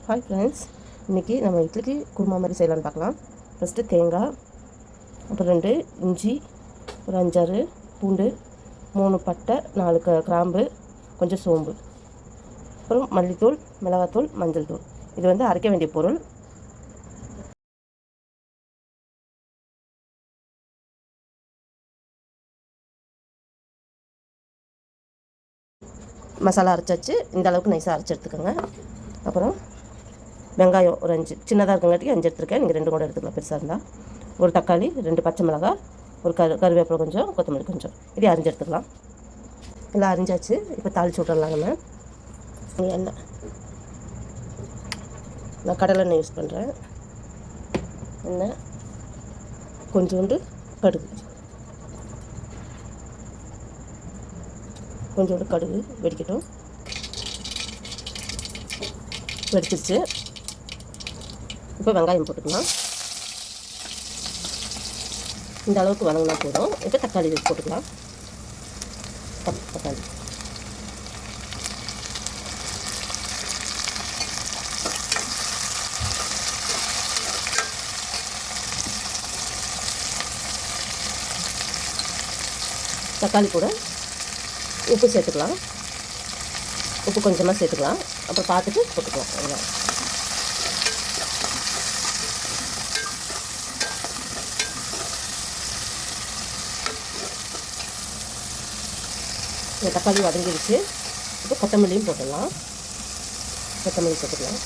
Hi friends, இன்றைக்கி நம்ம இட்லிக்கு குருமா மாதிரி செய்யலான்னு பார்க்கலாம். ஃபஸ்ட்டு தேங்காய், அப்புறம் 2 இஞ்சி, ஒரு 5-6 பூண்டு, 3 பட்டை, 4 கிராம்பு, கொஞ்சம் சோம்பு, அப்புறம் மல்லித்தூள், மிளகாத்தூள், மஞ்சள் தூள். இது வந்து அரைக்க வேண்டிய பொருள். மசாலா அரைச்சாச்சு. இந்த அளவுக்கு நைஸாக அரைச்சி எடுத்துக்கோங்க. அப்புறம் வெங்காயம் ஒரு 5 சின்னதாக இருக்கங்காட்டி 5 எடுத்துருக்கேன். நீங்கள் 2 கூட எடுத்துக்கலாம் பெருசாக இருந்தால். ஒரு தக்காளி, 2 பச்சை மிளகாய், ஒரு கருவேப்பிலை கொஞ்சம், கொத்தமல்லி கொஞ்சம். இதை அரிஞ்சு எடுத்துக்கலாம். எல்லாம் அரிஞ்சாச்சு. இப்போ தாளிச்சு விட்டுடலாம். நம்ம எண்ணெய், நான் கடலெண்ணெய் யூஸ் பண்ணுறேன். எண்ணெய், கொஞ்சோண்டு கடுகு, கொஞ்சோண்டு கடுகு வெடிக்கட்டும். வெடிச்சிருச்சு. இப்போ வெங்காயம் போட்டுக்கலாம். இந்த அளவுக்கு வதங்கினா போதும். இப்போ தக்காளி போட்டுக்கலாம். தக்காளி தக்காளி கூட உப்பு சேர்த்துக்கலாம். உப்பு கொஞ்சமாக சேர்த்துக்கலாம். அப்புறம் பார்த்துட்டு போட்டுக்கலாம். அவ்வளோதான். இந்த தக்காளி வதங்கிடுச்சு. இப்போ கொத்தமல்லியும் போட்டுடலாம். கொத்தமல்லி போட்டுக்கலாம்.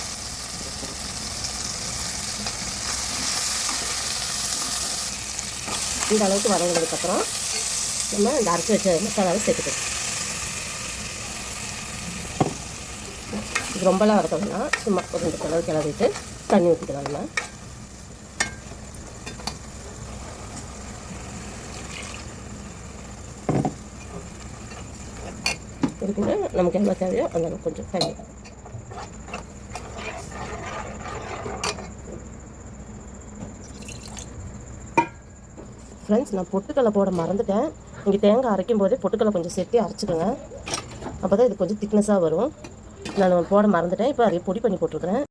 இந்த அளவுக்கு வதங்கினதுக்கப்புறம் நம்ம இந்த அரைச்சி வச்ச மசாலாவை சேர்த்துக்கலாம். இது ரொம்பலாம் வதக்கணும்னா சும்மா ஒரு 2 கிளறு கிளறிட்டு தண்ணி ஊற்றிக்கலாம். நம்ம இதுக்குள்ள நமக்கு என்ன தேவையோ அந்த கொஞ்சம் தண்ணி. ஃப்ரெண்ட்ஸ், நான் பொட்டுக்கடலை போட மறந்துட்டேன். நீங்கள் தேங்காய் அரைக்கும் போதே பொட்டுக்கடலை கொஞ்சம் சேர்த்து அரைச்சிக்கோங்க. அப்போ தான் இது கொஞ்சம் திக்னஸாக வரும். நான் போட மறந்துட்டேன். இப்போ அதை பொடி பண்ணி போட்டிருக்கிறேன்.